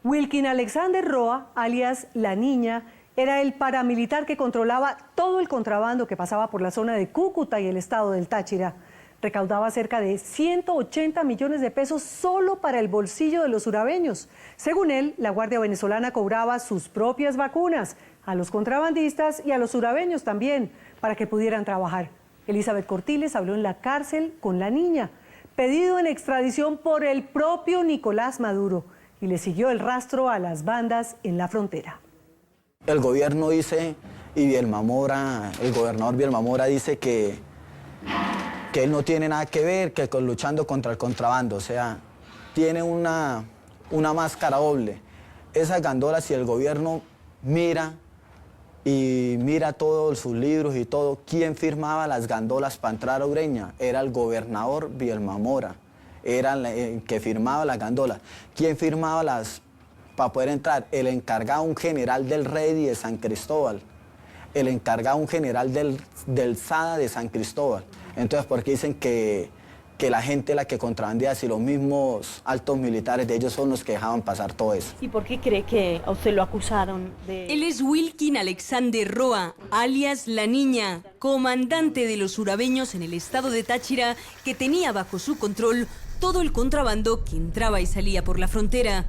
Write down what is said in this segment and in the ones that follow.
Wilkin Alexander Roa, alias La Niña, era el paramilitar que controlaba todo el contrabando que pasaba por la zona de Cúcuta y el estado del Táchira. Recaudaba cerca de 180 millones de pesos solo para el bolsillo de los urabeños. Según él, la Guardia Venezolana cobraba sus propias vacunas a los contrabandistas y a los urabeños también, para que pudieran trabajar. Elizabeth Cortiles habló en la cárcel con La Niña, pedido en extradición por el propio Nicolás Maduro, y le siguió el rastro a las bandas en la frontera. El gobierno dice, y Bielma Mora, el gobernador Bielma Mora dice que él no tiene nada que ver que luchando contra el contrabando, o sea, tiene una máscara doble. Esas gandolas, si el gobierno mira todos sus libros y todo, ¿quién firmaba las gandolas para entrar a Ureña? Era el gobernador Bielma Mora, era el que firmaba las gandolas. ¿Quién firmaba las para poder entrar? El encargado, un general del Rey de San Cristóbal, el encargado, un general del SADA de San Cristóbal. Entonces, ¿por qué dicen que la gente la que contrabandea, si los mismos altos militares de ellos son los que dejaban pasar todo eso? ¿Y por qué cree que a usted lo acusaron de...? Él es Wilkin Alexander Roa, alias La Niña, comandante de los urabeños en el estado de Táchira, que tenía bajo su control todo el contrabando que entraba y salía por la frontera.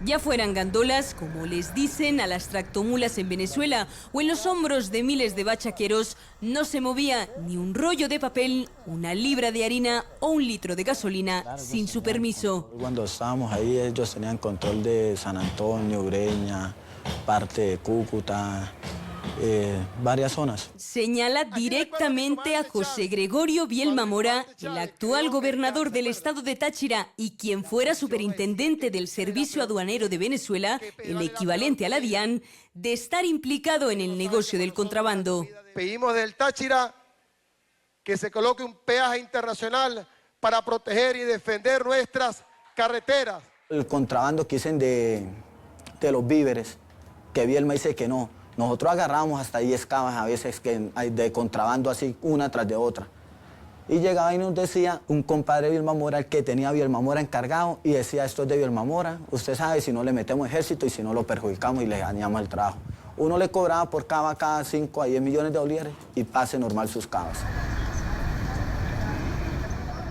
Ya fueran gandolas, como les dicen a las tractomulas en Venezuela, o en los hombros de miles de bachaqueros, no se movía ni un rollo de papel, una libra de harina o un litro de gasolina sin su permiso. Cuando estábamos ahí, ellos tenían control de San Antonio, Ureña, parte de Cúcuta, varias zonas. Señala directamente a José Gregorio Bielma Mora, el actual gobernador del estado de Táchira y quien fuera superintendente del Servicio Aduanero de Venezuela, el equivalente a la DIAN, de estar implicado en el negocio del contrabando. Pedimos del Táchira que se coloque un peaje internacional para proteger y defender nuestras carreteras. El contrabando que dicen de los víveres, que Bielma dice que no. Nosotros agarramos hasta 10 cabas a veces de contrabando así, una tras de otra. Y llegaba y nos decía un compadre de Bielma Mora, el que tenía a Bielma Mora encargado, y decía, esto es de Bielma Mora, usted sabe, si no le metemos ejército y si no lo perjudicamos y le dañamos el trabajo. Uno le cobraba por cava cada 5 a 10 millones de bolívares y pase normal sus cavas.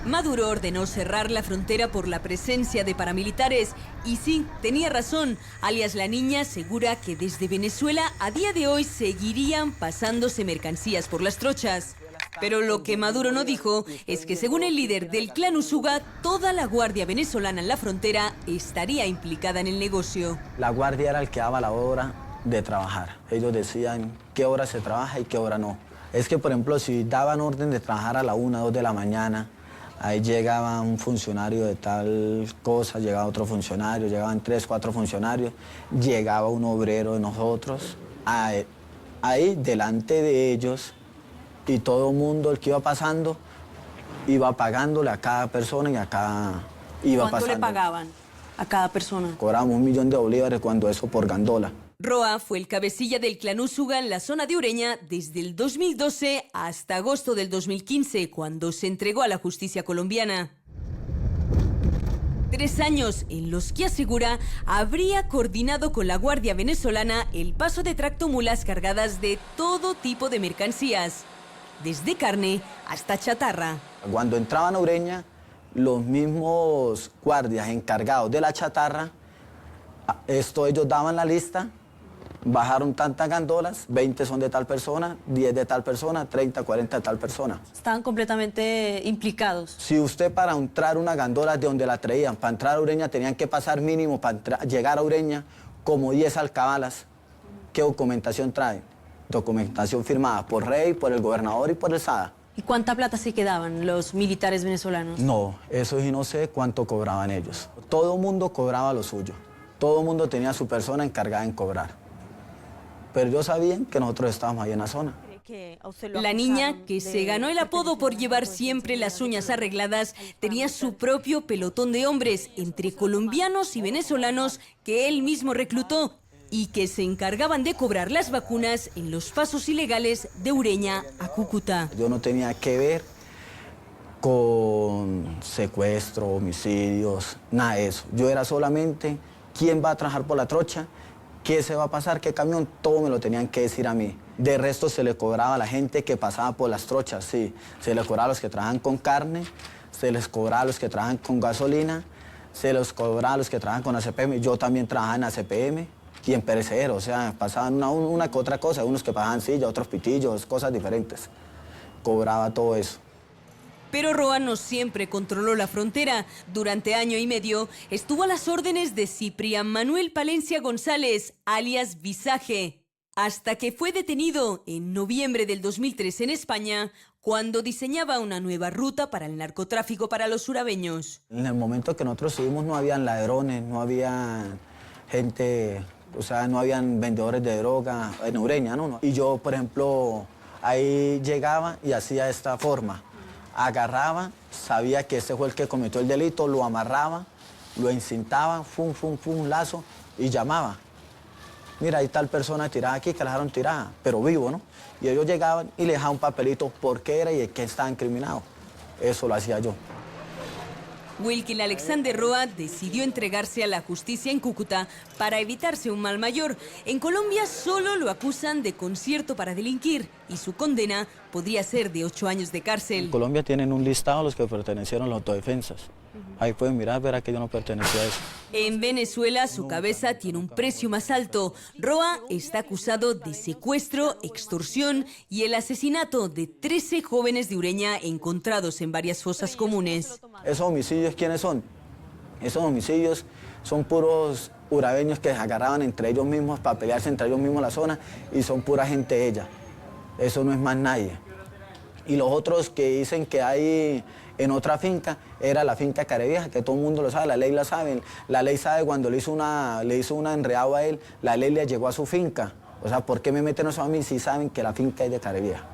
Maduro ordenó cerrar la frontera por la presencia de paramilitares y sí, tenía razón, alias La Niña asegura que desde Venezuela a día de hoy seguirían pasándose mercancías por las trochas. Pero lo que Maduro no dijo es que según el líder del clan Usuga, toda la guardia venezolana en la frontera estaría implicada en el negocio. La guardia era el que daba la hora de trabajar. Ellos decían qué hora se trabaja y qué hora no. Es que, por ejemplo, si daban orden de trabajar a la 1, 2 de la mañana, ahí llegaba un funcionario de tal cosa, llegaba otro funcionario, llegaban 3, 4 funcionarios, llegaba un obrero de nosotros, ahí delante de ellos, y todo el mundo, el que iba pasando, iba pagándole a cada persona y a cada... ¿Cuánto le pagaban a cada persona? Cobramos 1 millón de bolívares cuando eso por gandola. Roa fue el cabecilla del clan Usuga en la zona de Ureña desde el 2012 hasta agosto del 2015, cuando se entregó a la justicia colombiana. 3 años en los que asegura habría coordinado con la Guardia Venezolana el paso de tractomulas cargadas de todo tipo de mercancías, desde carne hasta chatarra. Cuando entraban a Ureña, los mismos guardias encargados de la chatarra, ellos daban la lista. Bajaron tantas gandolas, 20 son de tal persona, 10 de tal persona, 30, 40 de tal persona. Estaban completamente implicados. Si usted para entrar una gandola de donde la traían, para entrar a Ureña tenían que pasar mínimo, para llegar a Ureña, como 10 alcabalas. ¿Qué documentación traen? Documentación firmada por Rey, por el gobernador y por el SADA. ¿Y cuánta plata se quedaban los militares venezolanos? No, eso sí no sé cuánto cobraban ellos. Todo el mundo cobraba lo suyo. Todo el mundo tenía a su persona encargada en cobrar. Pero ellos sabían que nosotros estábamos ahí en la zona. La niña, que se ganó el apodo por llevar siempre las uñas arregladas, tenía su propio pelotón de hombres, entre colombianos y venezolanos, que él mismo reclutó y que se encargaban de cobrar las vacunas en los pasos ilegales de Ureña a Cúcuta. Yo no tenía que ver con secuestro, homicidios, nada de eso. Yo era solamente quién va a trabajar por la trocha, qué se va a pasar, qué camión, todo me lo tenían que decir a mí. De resto se le cobraba a la gente que pasaba por las trochas, sí. Se les cobraba a los que trabajan con carne, se les cobraba a los que trabajan con gasolina, se les cobraba a los que trabajan con ACPM. Yo también trabajaba en ACPM y en perecedero, o sea, pasaban una que otra cosa, unos que pagaban silla, otros pitillos, cosas diferentes. Cobraba todo eso. Pero Roa no siempre controló la frontera. Durante año y medio estuvo a las órdenes de Ciprián Manuel Palencia González, alias Visaje, hasta que fue detenido en noviembre del 2003 en España, cuando diseñaba una nueva ruta para el narcotráfico para los surabeños. En el momento que nosotros subimos no habían ladrones, no había gente, o sea, no habían vendedores de droga en Ureña, ¿no? Y yo, por ejemplo, ahí llegaba y hacía esta forma. Agarraba, sabía que ese fue el que cometió el delito, lo amarraba, lo encintaba, fum, fum, fum, lazo, y llamaba. Mira, hay tal persona tirada aquí, que la dejaron tirada, pero vivo, ¿no? Y ellos llegaban y le dejaban un papelito por qué era y de qué estaba incriminado. Eso lo hacía yo. Wilkin Alexander Roa decidió entregarse a la justicia en Cúcuta para evitarse un mal mayor. En Colombia solo lo acusan de concierto para delinquir y su condena podría ser de 8 años de cárcel. En Colombia tienen un listado a los que pertenecieron a las autodefensas. Ahí pueden mirar, verá que yo no pertenecía a eso. En Venezuela su cabeza tiene un precio más alto. Roa está acusado de secuestro, extorsión y el asesinato de 13 jóvenes de Ureña encontrados en varias fosas comunes. ¿Esos homicidios quiénes son? Esos homicidios son puros urabeños que se agarraban entre ellos mismos para pelearse entre ellos mismos en la zona y son pura gente de ella. Eso no es más nadie. Y los otros que dicen que hay en otra finca, era la finca Carevieja, que todo el mundo lo sabe, la ley la sabe. La ley sabe cuando le hizo una enredado a él, la ley le llegó a su finca. O sea, ¿por qué me meten eso a mí si saben que la finca es de Carevieja?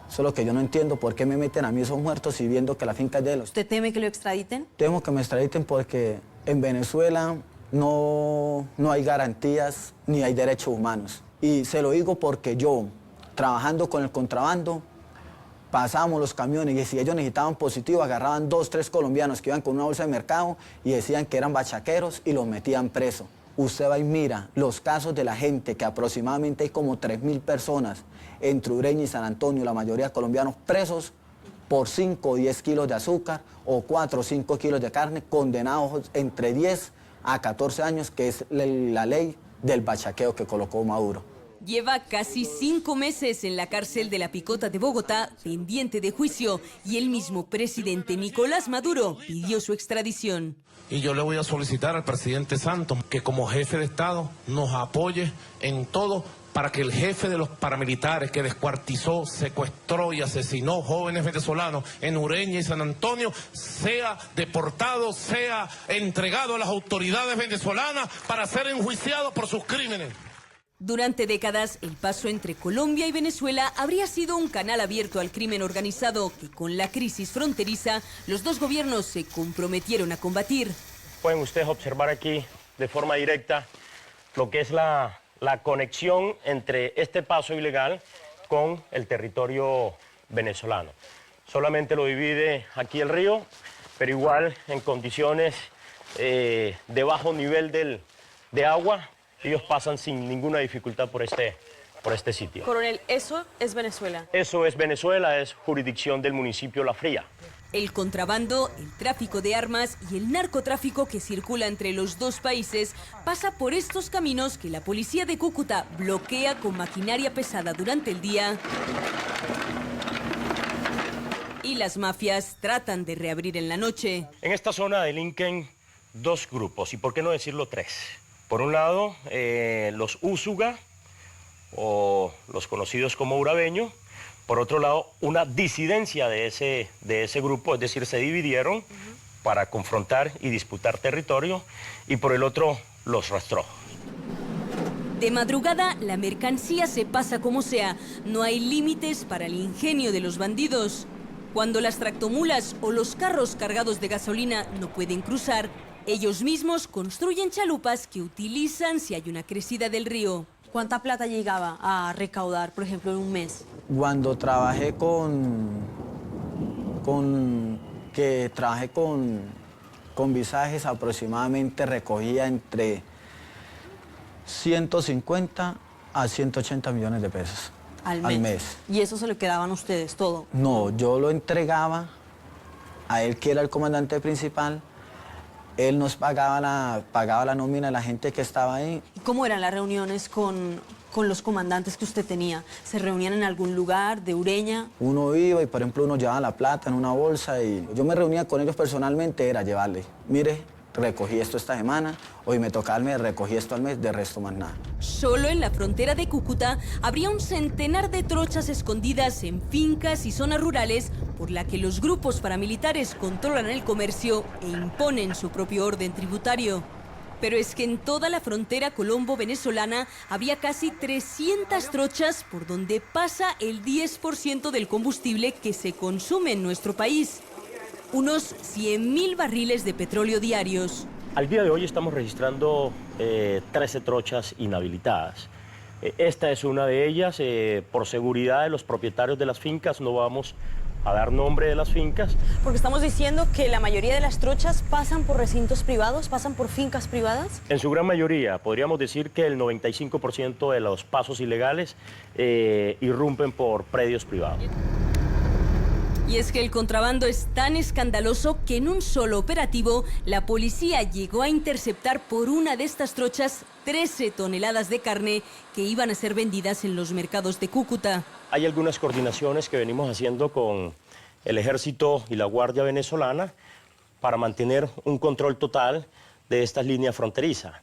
Eso es lo que yo no entiendo, ¿por qué me meten a mí esos muertos si viendo que la finca es de ellos? ¿Usted teme que lo extraditen? Temo que me extraditen porque en Venezuela no hay garantías ni hay derechos humanos. Y se lo digo porque yo, trabajando con el contrabando, pasábamos los camiones y si ellos necesitaban positivo, agarraban 2, 3 colombianos que iban con una bolsa de mercado y decían que eran bachaqueros y los metían presos. Usted va y mira los casos de la gente, que aproximadamente hay como 3.000 personas entre Ureña y San Antonio, la mayoría colombianos presos por 5 o 10 kilos de azúcar o 4 o 5 kilos de carne, condenados entre 10 a 14 años, que es la ley del bachaqueo que colocó Maduro. Lleva casi 5 meses en la cárcel de La Picota de Bogotá, pendiente de juicio, y el mismo presidente Nicolás Maduro pidió su extradición. Y yo le voy a solicitar al presidente Santos que como jefe de Estado nos apoye en todo para que el jefe de los paramilitares que descuartizó, secuestró y asesinó jóvenes venezolanos en Ureña y San Antonio sea deportado, sea entregado a las autoridades venezolanas para ser enjuiciado por sus crímenes. Durante décadas, el paso entre Colombia y Venezuela habría sido un canal abierto al crimen organizado que, con la crisis fronteriza, los dos gobiernos se comprometieron a combatir. Pueden ustedes observar aquí de forma directa lo que es la conexión entre este paso ilegal con el territorio venezolano. Solamente lo divide aquí el río, pero igual en condiciones de bajo nivel de agua. Ellos pasan sin ninguna dificultad por este sitio. Coronel, ¿eso es Venezuela? Eso es Venezuela, es jurisdicción del municipio La Fría. El contrabando, el tráfico de armas y el narcotráfico que circula entre los dos países pasa por estos caminos que la policía de Cúcuta bloquea con maquinaria pesada durante el día y las mafias tratan de reabrir en la noche. En esta zona delinquen 2 grupos, y por qué no decirlo 3. Por un lado, los Úsuga, o los conocidos como urabeños. Por otro lado, una disidencia de ese grupo, es decir, se dividieron para confrontar y disputar territorio. Y por el otro, los rastrojos. De madrugada, la mercancía se pasa como sea. No hay límites para el ingenio de los bandidos. Cuando las tractomulas o los carros cargados de gasolina no pueden cruzar, ellos mismos construyen chalupas que utilizan si hay una crecida del río. ¿Cuánta plata llegaba a recaudar, por ejemplo, en un mes? Cuando trabajé con Con visajes aproximadamente recogía entre 150 a 180 millones de pesos Al al mes. mes. ¿Y eso se lo quedaban ustedes todo? No, yo lo entregaba a él, que era el comandante principal. Él nos pagaba la nómina de la gente que estaba ahí. ¿Y cómo eran las reuniones con los comandantes que usted tenía? ¿Se reunían en algún lugar de Ureña? Uno iba y, por ejemplo, uno llevaba la plata en una bolsa y yo me reunía con ellos personalmente, era llevarle, mire, recogí esto esta semana, hoy me toca al mes, recogí esto al mes, de resto más nada. Solo en la frontera de Cúcuta habría un centenar de trochas escondidas en fincas y zonas rurales por la que los grupos paramilitares controlan el comercio e imponen su propio orden tributario. Pero es que en toda la frontera colombo-venezolana había casi 300 trochas por donde pasa el 10% del combustible que se consume en nuestro país. Unos 100.000 barriles de petróleo diarios. Al día de hoy estamos registrando 13 trochas inhabilitadas. Esta es una de ellas. Por seguridad de los propietarios de las fincas no vamos a dar nombre de las fincas. Porque estamos diciendo que la mayoría de las trochas pasan por recintos privados, pasan por fincas privadas. En su gran mayoría, podríamos decir que el 95% de los pasos ilegales irrumpen por predios privados. Y es que el contrabando es tan escandaloso que en un solo operativo la policía llegó a interceptar por una de estas trochas 13 toneladas de carne que iban a ser vendidas en los mercados de Cúcuta. Hay algunas coordinaciones que venimos haciendo con el Ejército y la Guardia Venezolana para mantener un control total de estas líneas fronterizas.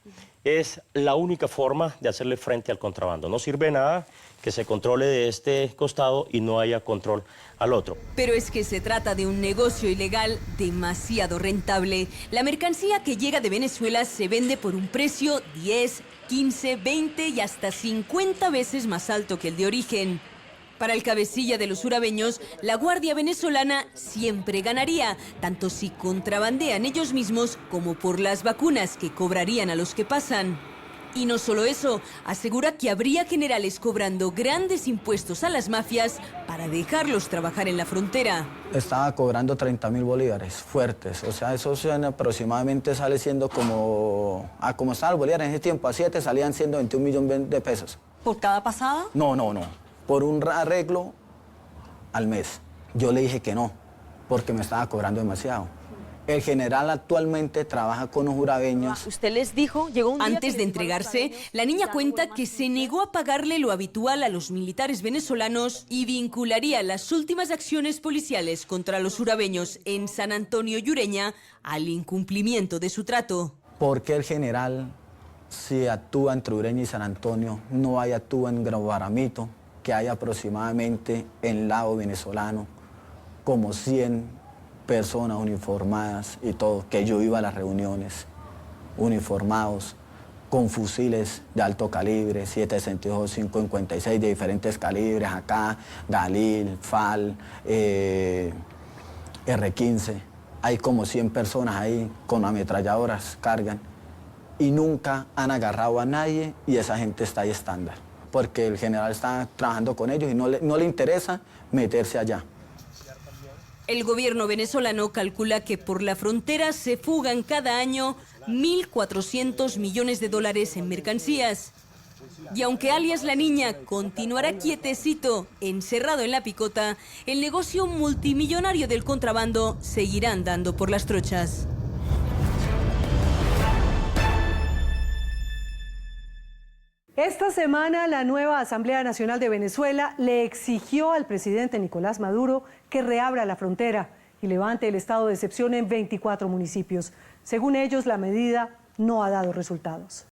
Es la única forma de hacerle frente al contrabando. No sirve de nada que se controle de este costado y no haya control al otro. Pero es que se trata de un negocio ilegal demasiado rentable. La mercancía que llega de Venezuela se vende por un precio 10, 15, 20 y hasta 50 veces más alto que el de origen. Para el cabecilla de los urabeños, la Guardia Venezolana siempre ganaría, tanto si contrabandean ellos mismos como por las vacunas que cobrarían a los que pasan. Y no solo eso, asegura que habría generales cobrando grandes impuestos a las mafias para dejarlos trabajar en la frontera. Estaba cobrando 30.000 bolívares fuertes, o sea, eso aproximadamente sale siendo como estaba el bolívar en ese tiempo, a 7 salían siendo 21 millones de pesos. ¿Por cada pasada? No, por un arreglo al mes. Yo le dije que no, porque me estaba cobrando demasiado. El general actualmente trabaja con los urabeños. Usted les dijo, llegó un día Antes de entregarse, la niña cuenta que se negó a pagarle lo habitual a los militares venezolanos y vincularía las últimas acciones policiales contra los urabeños en San Antonio y Ureña al incumplimiento de su trato. ¿Por qué el general, si actúa entre Ureña y San Antonio, no actúa en Guaramito, que hay aproximadamente en el lado venezolano como 100 personas uniformadas y todo, que yo iba a las reuniones uniformados, con fusiles de alto calibre, 7.62, 5.56 de diferentes calibres, acá, Galil, FAL, R15, hay como 100 personas ahí con ametralladoras, cargan, y nunca han agarrado a nadie y esa gente está ahí estándar, porque el general está trabajando con ellos y no le interesa meterse allá. El gobierno venezolano calcula que por la frontera se fugan cada año 1.400 millones de dólares en mercancías. Y aunque alias La Niña continuará quietecito, encerrado en la picota, el negocio multimillonario del contrabando seguirá andando por las trochas. Esta semana, la nueva Asamblea Nacional de Venezuela le exigió al presidente Nicolás Maduro que reabra la frontera y levante el estado de excepción en 24 municipios. Según ellos, la medida no ha dado resultados.